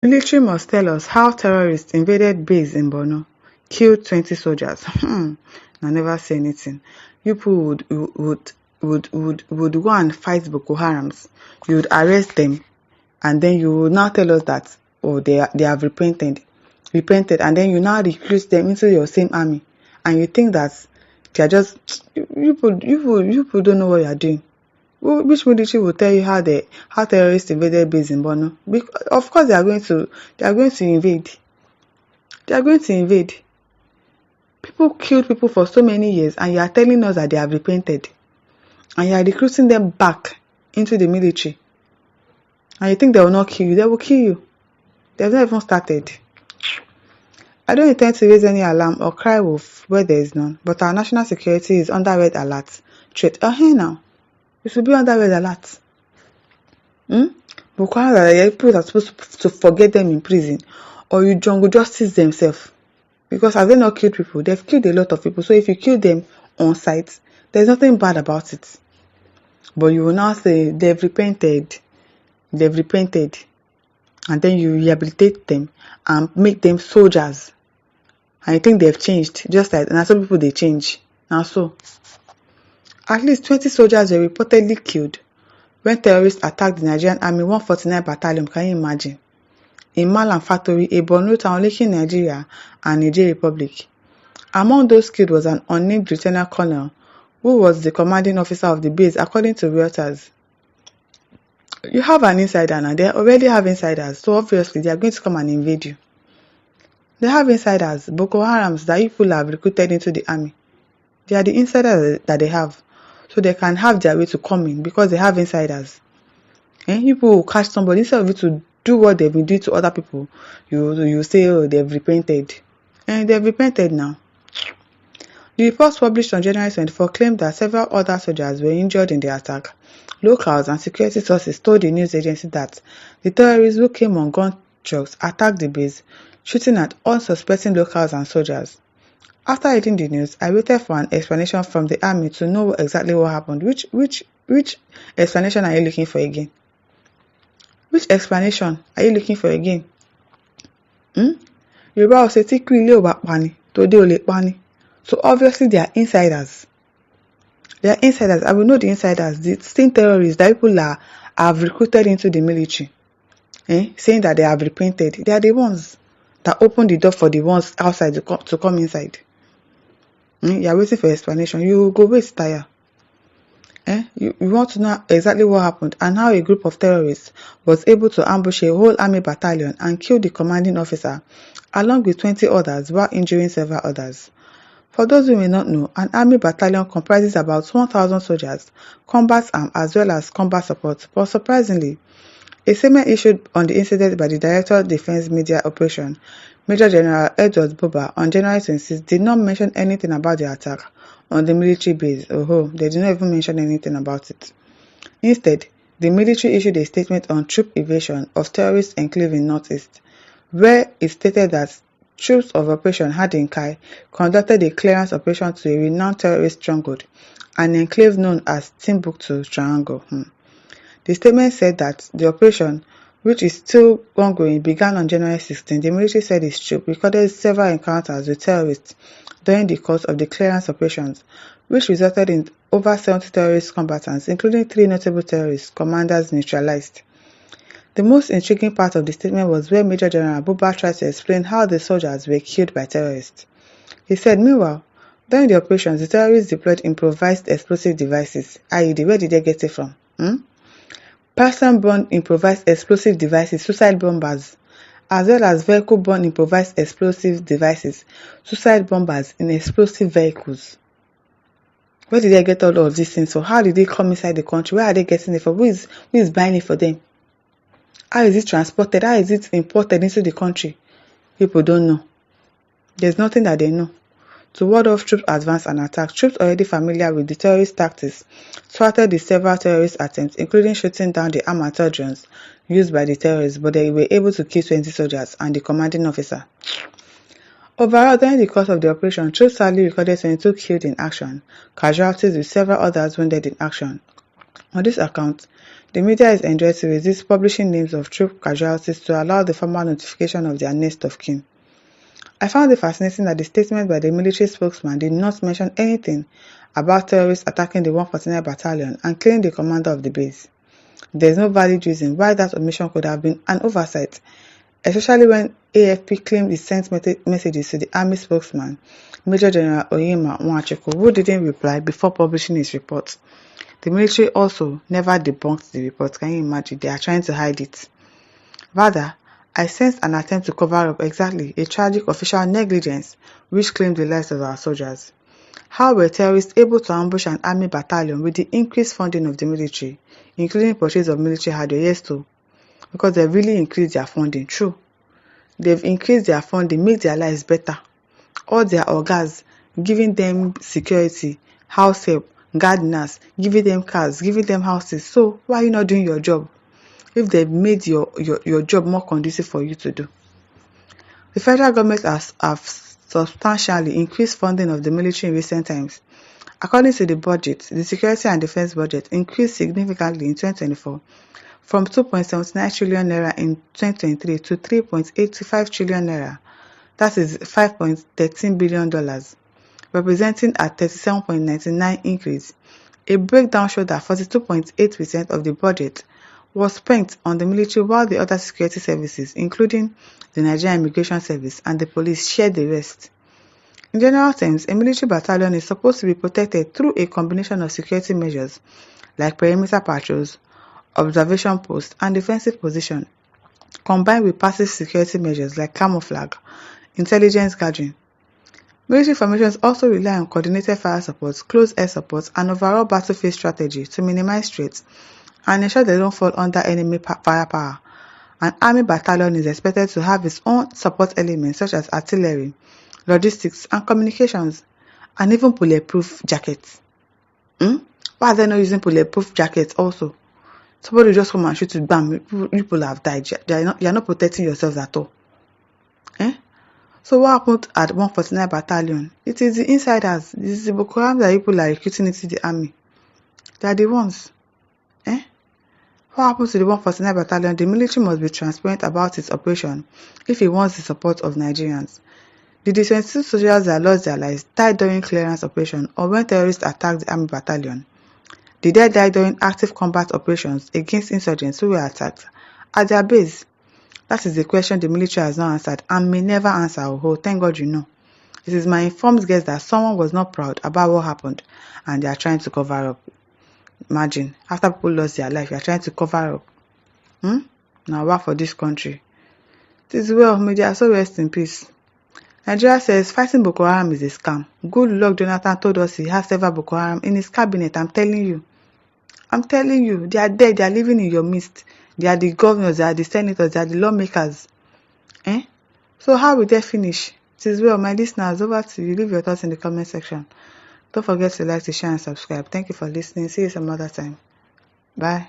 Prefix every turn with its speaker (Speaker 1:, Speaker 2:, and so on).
Speaker 1: Military must tell us how terrorists invaded base in Borno, killed 20 soldiers. I never say anything. You people would go and fight Boko Harams. You would arrest them, and then you will now tell us that they have repented, and then you now recruit them into your same army, and you think that they are just you people don't know what you are doing. Which military will tell you how terrorists invaded base in Borno? Because of course they are going to invade. They are going to invade. People killed people for so many years, and you are telling us that they have repented, and you are recruiting them back into the military, and you think they will not kill you? They will kill you. They have not even started. I don't intend to raise any alarm or cry wolf where there is none, but our national security is under red alert. Threat. Now. It should be under red alert. Boko Haram, people are supposed to forget them in prison, or you jungle justice themselves. Because as they not killed people, they've killed a lot of people. So if you kill them on sight, there's nothing bad about it. But you will now say they've repented, and then you rehabilitate them and make them soldiers. And you think they've changed, just like and some people they change. Now so. At least 20 soldiers were reportedly killed when terrorists attacked the Nigerian Army 149 Battalion. Can you imagine? In Malam Factory, a Borno town linking Nigeria and Niger Republic. Among those killed was an unnamed lieutenant colonel who was the commanding officer of the base, according to Reuters. You have an insider now. They already have insiders, so obviously they are going to come and invade you. They have insiders, Boko Harams that people have recruited into the army. They are the insiders that they have. So they can have their way to come in because they have insiders. People will catch somebody instead of you to do what they've been doing to other people. You say, oh, they've repented. And they've repented now. The reports published on January 24 claimed that several other soldiers were injured in the attack. Locals and security sources told the news agency that the terrorists who came on gun trucks attacked the base, shooting at unsuspecting locals and soldiers. After reading the news, I waited for an explanation from the army to know exactly what happened. Which explanation are you looking for again? Which explanation are you looking for again? Yoruba will say, so obviously they are insiders. They are insiders. I will know the insiders, the same terrorists that people have recruited into the military, saying that they have repented. They are the ones that opened the door for the ones outside to come inside. You are waiting for explanation. You go waste tire. You want to know exactly what happened and how a group of terrorists was able to ambush a whole army battalion and kill the commanding officer, along with 20 others, while injuring several others. For those who may not know, an army battalion comprises about 1,000 soldiers, combat arms, as well as combat support. But surprisingly, a statement issued on the incident by the Director of Defense Media Operation, Major General Edward Buba, on January 26 did not mention anything about the attack on the military base. They did not even mention anything about it. Instead, the military issued a statement on troop evasion of terrorist enclave in Northeast, where it stated that troops of Operation Hadinkai conducted a clearance operation to a renowned terrorist stronghold, an enclave known as Timbuktu Triangle. The statement said that the operation, which is still ongoing, began on January 16. The military said its troops recorded several encounters with terrorists during the course of the clearance operations, which resulted in over 70 terrorist combatants, including 3 notable terrorist commanders, neutralized. The most intriguing part of the statement was where Major General Buba tried to explain how the soldiers were killed by terrorists. He said, meanwhile, during the operations, the terrorists deployed improvised explosive devices. IED, where did they get it from? Person-borne improvised explosive devices, suicide bombers, as well as vehicle-borne improvised explosive devices, suicide bombers in explosive vehicles. Where did they get all of these things? So how did they come inside the country? Where are they getting it from? Who is buying it for them? How is it transported? How is it imported into the country? People don't know. There's nothing that they know. To ward off troops advance and attack, troops already familiar with the terrorist tactics thwarted the several terrorist attempts, including shooting down the amateur drones used by the terrorists, but they were able to kill 20 soldiers and the commanding officer. Overall, during the course of the operation, troops sadly recorded 22 killed in action, casualties with several others wounded in action. On this account, the media is enjoined to resist publishing names of troop casualties to allow the formal notification of their next of kin. I found it fascinating that the statement by the military spokesman did not mention anything about terrorists attacking the 149 Battalion and killing the commander of the base. There is no valid reason why that omission could have been an oversight, especially when AFP claimed it sent messages to the Army spokesman, Major General Ñ'ARMY, who didn't reply before publishing his report. The military also never debunked the report. Can you imagine? They are trying to hide it. Rather, I sensed an attempt to cover up exactly a tragic official negligence which claimed the lives of our soldiers. How were terrorists able to ambush an army battalion with the increased funding of the military, including purchase of military hardware? Yes, too. Because they've really increased their funding. True. They've increased their funding, make their lives better. All their organs, giving them security, house help, gardeners, giving them cars, giving them houses. So why are you not doing your job? If they've made your job more conducive for you to do. The federal government have substantially increased funding of the military in recent times. According to the budget, the security and defense budget increased significantly in 2024 from 2.79 trillion naira in 2023 to 3.85 trillion naira. That is $5.13 billion, representing a 37.99% increase. A breakdown showed that 42.8% of the budget was spent on the military, while the other security services, including the Nigerian Immigration Service and the police, shared the rest. In general terms, a military battalion is supposed to be protected through a combination of security measures like perimeter patrols, observation posts, and defensive position, combined with passive security measures like camouflage, intelligence gathering. Military formations also rely on coordinated fire support, close air support, and overall battlefield strategy to minimize threats and ensure they don't fall under enemy firepower. An army battalion is expected to have its own support elements such as artillery, logistics, and communications, and even bulletproof jackets. Why are they not using bulletproof jackets also? Somebody just come and shoot you, bam, people have died. You are not protecting yourselves at all. So what happened at 149 Battalion? It is the insiders. This is the Boko Haram that people are recruiting into the army. They are the ones. What happens to the 149 Battalion? The military must be transparent about its operation if it wants the support of Nigerians. Did the 22 soldiers that lost their lives die during clearance operation or when terrorists attacked the army battalion? Did they die during active combat operations against insurgents who were attacked at their base? That is the question the military has not answered and may never answer. Oh, thank God you know. It is my informed guess that someone was not proud about what happened and they are trying to cover up. Imagine, after people lost their life, you are trying to cover up. Now, what for this country? It is well, may their soul rest in peace. Nigeria says fighting Boko Haram is a scam. Good luck, Jonathan told us he has several Boko Haram in his cabinet. I'm telling you, they are dead, they are living in your midst. They are the governors, they are the senators, they are the lawmakers. So how will they finish? It is well, my listeners, over to you. Leave your thoughts in the comment section. Don't forget to like, to share, and subscribe. Thank you for listening. See you some other time. Bye.